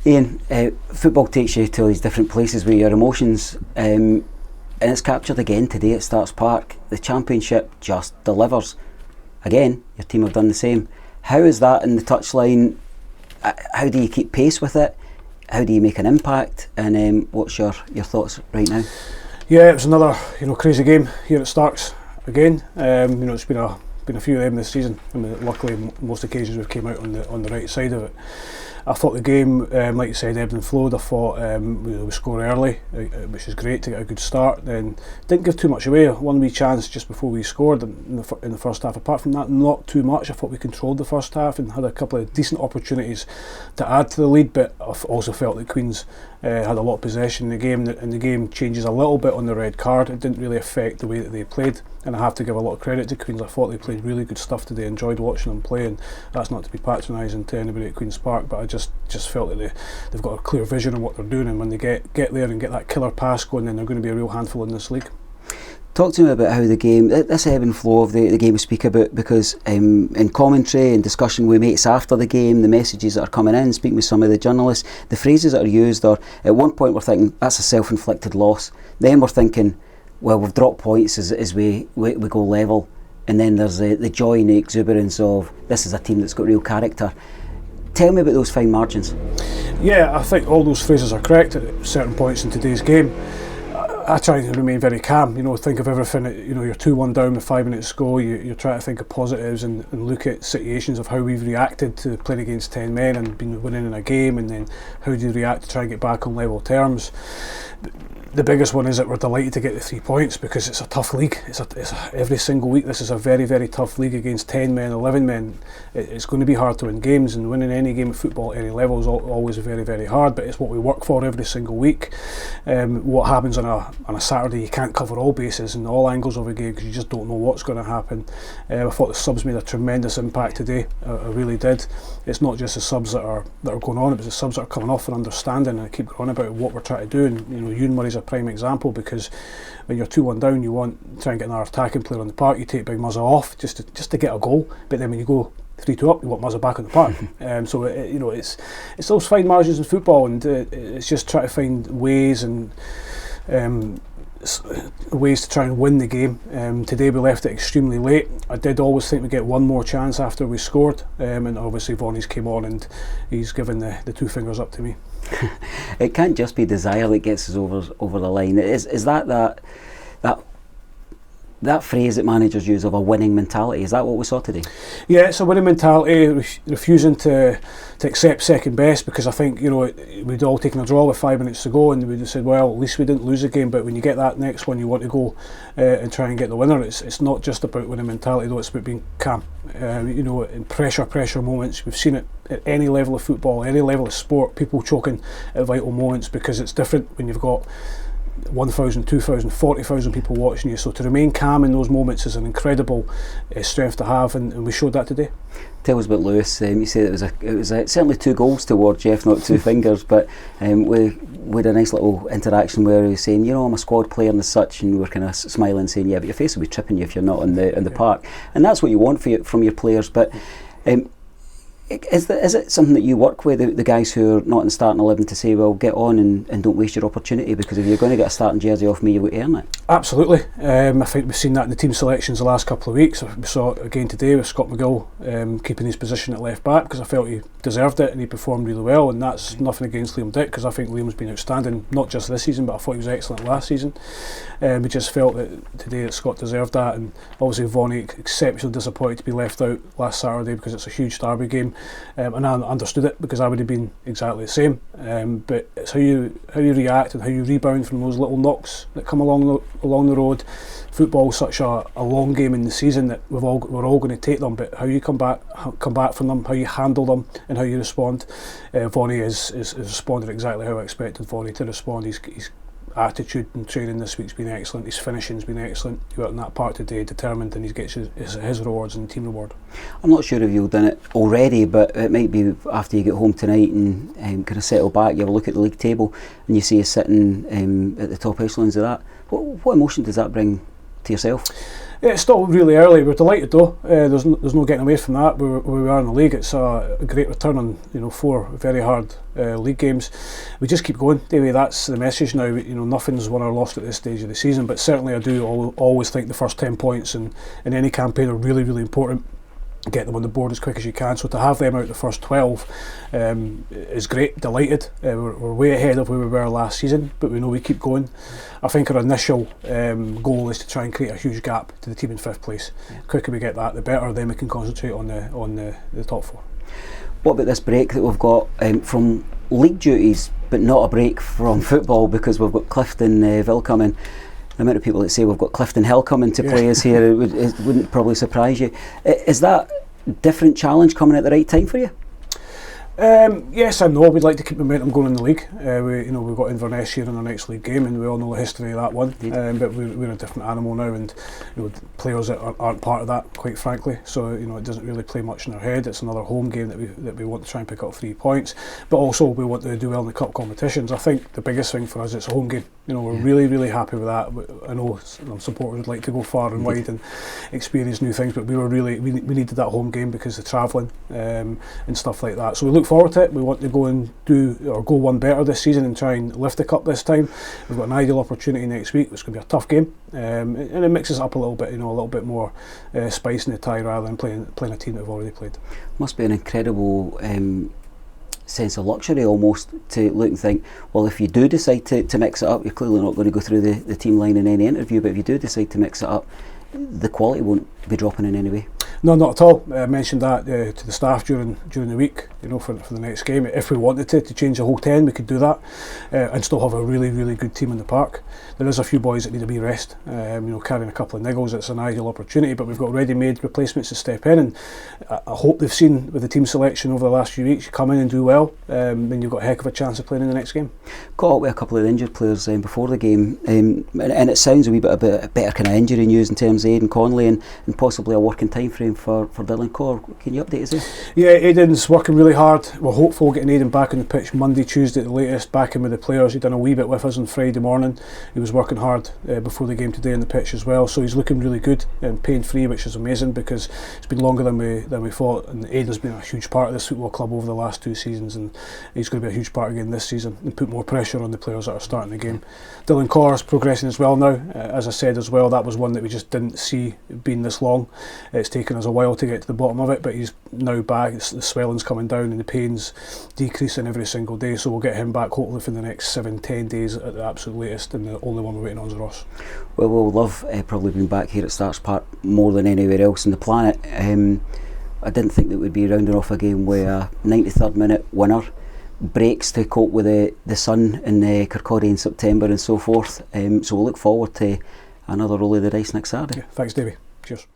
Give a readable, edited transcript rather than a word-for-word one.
Ian, football takes you to these different places with your emotions, and it's captured again today at Starks Park. The Championship just delivers. Again, your team have done the same. How is that in the touchline? How do you keep pace with it? How do you make an impact? And what's your thoughts right now? Yeah, it was another crazy game here at Starks again. It's been a few of them this season, and luckily most occasions we've came out on the right side of it. I thought the game, like you said, ebbed and flowed. I thought we scored early, which is great to get a good start. Then didn't give too much away. One wee chance just before we scored in the first half. Apart from that, not too much. I thought we controlled the first half and had a couple of decent opportunities to add to the lead. But I also felt that Queens had a lot of possession in the game, and the game changes a little bit on the red card. It didn't really affect the way that they played, and I have to give a lot of credit to Queens. I thought they played really good stuff today. Enjoyed watching them play, and that's not to be patronising to anybody at Queen's Park, but I just felt that they've got a clear vision of what they're doing, and when they get there and get that killer pass going, then they're going to be a real handful in this league. Talk to me about how the game, this ebb and flow of the game we speak about, because in commentary and discussion with mates after the game, the messages that are coming in, speaking with some of the journalists, the phrases that are used are, at one point we're thinking, that's a self-inflicted loss. Then we're thinking, well, we've dropped points as we go level. And then there's the joy and the exuberance of, this is a team that's got real character. Tell me about those fine margins. Yeah, I think all those phrases are correct at certain points in today's game. I try to remain very calm, think of everything, you're 2-1 down with 5 minutes to go, you try to think of positives and look at situations of how we've reacted to playing against 10 men and been winning in a game, and then how do you react to try and get back on level terms. The biggest one is that we're delighted to get the 3 points because it's a tough league. It's every single week this is a very, very tough league against 10 men, 11 men. It's going to be hard to win games, and winning any game of football at any level is always very, very hard, but it's what we work for every single week. What happens on a Saturday, you can't cover all bases and all angles of a game because you just don't know what's going to happen. I thought the subs made a tremendous impact today. I really did. It's not just the subs that are going on, it was the subs that are coming off and understanding, and I keep going about what we're trying to do. And Ewan Murray's a prime example, because when you're 2-1 down, you want to try and get another attacking player on the park. You take Big Muzza off just to get a goal, but then when you go 3-2 up, you want Muzza back on the park. So it's those fine margins in football, and it's just trying to find ways and ways to try and win the game. Today we left it extremely late. I did always think we'd get one more chance after we scored, and obviously Vonnie's came on and he's given the 2 fingers up to me. It can't just be desire that gets us over the line. Is that phrase that managers use of a winning mentality, is that what we saw today? Yeah, it's a winning mentality, refusing to accept second best, because I think we'd all taken a draw with 5 minutes to go and we'd have said, well, at least we didn't lose the game, but when you get that next one you want to go and try and get the winner. It's not just about winning mentality though, it's about being calm. In pressure moments, we've seen it at any level of football, any level of sport, people choking at vital moments, because it's different when you've got 1,000, 2,000, 40,000 people watching you. So to remain calm in those moments is an incredible strength to have, and we showed that today. Tell us about Lewis. You said it was certainly 2 goals toward Jeff, not 2 fingers, but we had a nice little interaction where he was saying, I'm a squad player and as such, and we were kind of smiling, saying, yeah, but your face will be tripping you if you're not in the park, and that's what you want from your players. But is it something that you work with the guys who are not in starting 11 to say, well, get on and don't waste your opportunity, because if you're going to get a starting jersey off me, you will earn it? Absolutely. I think we've seen that in the team selections the last couple of weeks. We saw it again today with Scott McGill keeping his position at left back, because I felt he deserved it and he performed really well, and that's nothing against Liam Dick, because I think Liam's been outstanding, not just this season, but I thought he was excellent last season. We just felt that today that Scott deserved that, and obviously Vonnie exceptionally disappointed to be left out last Saturday because it's a huge derby game. And I understood it, because I would have been exactly the same. But it's how you react and how you rebound from those little knocks that come along the road. Football's such a long game in the season that we're all going to take them, but how you come back from them, how you handle them, and how you respond. Vonnie has responded exactly how I expected Vonnie to respond. His attitude and training this week's been excellent. His finishing's been excellent. He got in that part today determined, and he gets his rewards and team reward. I'm not sure if you've done it already, but it might be after you get home tonight and kind of settle back, you have a look at the league table and you see us sitting at the top echelons of that. What emotion does that bring to yourself? Yeah, it's still really early. We're delighted though. There's no getting away from that. Where we are in the league, it's a great return on 4 very hard league games. We just keep going, Davey. That's the message now. Nothing's won or lost at this stage of the season. But certainly, I do always think the first 10 points in any campaign are really, really important. Get them on the board as quick as you can. So to have them out the first 12 is great. Delighted. We're way ahead of where we were last season, but we know we keep going. I think our initial goal is to try and create a huge gap to the team in 5th place. The quicker we get that, the better. Then we can concentrate on the top 4. What about this break that we've got from league duties, but not a break from football, because we've got Cliftonville coming? The amount of people that say we've got Clifton Hill coming to play us here, it wouldn't probably surprise you. Is that a different challenge coming at the right time for you? Yes and no. We'd like to keep momentum going in the league. We've got Inverness here in our next league game, and we all know the history of that one. But we're a different animal now, and players that aren't part of that, quite frankly. So it doesn't really play much in our head. It's another home game that we want to try and pick up 3 points, but also we want to do well in the cup competitions. I think the biggest thing for us, it's a home game. We're really, really happy with that. I know some supporters would like to go far and wide and experience new things, but we needed that home game because of travelling and stuff like that. So we look forward to it. We want to go and go one better this season and try and lift the cup this time. We've got an ideal opportunity next week. It's going to be a tough game, and it mixes up a little bit. A little bit more spice in the tie rather than playing a team that have already played. Must be an incredible sense of luxury almost to look and think, well, if you do decide to mix it up, you're clearly not going to go through the team line in any interview, but if you do decide to mix it up, the quality won't be dropping in any way. No, not at all. I mentioned that to the staff during the week, for the next game. If we wanted to change the whole 10, we could do that and still have a really, really good team in the park. There is a few boys that need a wee rest, carrying a couple of niggles. It's an ideal opportunity, but we've got ready-made replacements to step in, and I hope they've seen with the team selection over the last few weeks, you come in and do well, then you've got a heck of a chance of playing in the next game. Caught up with a couple of injured players before the game, and it sounds a wee bit a better kind of injury news in terms of Aidan Connolly and possibly a working time frame for Dylan Corr. Can you update us there? Yeah, Aidan's working really hard. We're hopeful getting Aidan back on the pitch Monday, Tuesday at the latest, back in with the players. He'd done a wee bit with us on Friday morning. He was working hard before the game today on the pitch as well, so he's looking really good and pain free, which is amazing because it's been longer than we thought, and Aidan's been a huge part of this football club over the last 2 seasons, and he's going to be a huge part again this season and put more pressure on the players that are starting the game. Dylan Corr's progressing as well now. As I said as well, that was one that we just didn't see being this long. It's taken us a while to get to the bottom of it, but he's now back. The swelling's coming down and the pain's decreasing every single day, so we'll get him back hopefully for the next 7-10 days at the absolute latest, and the only one we're waiting on is Ross. Well, we'll love probably being back here at Starks Park more than anywhere else on the planet. I didn't think that we'd be rounding off a game with a 93rd minute winner, breaks to cope with the sun in Kirkcaldy in September and so forth, so we'll look forward to another roll of the dice next Saturday. Yeah, thanks Davey, cheers.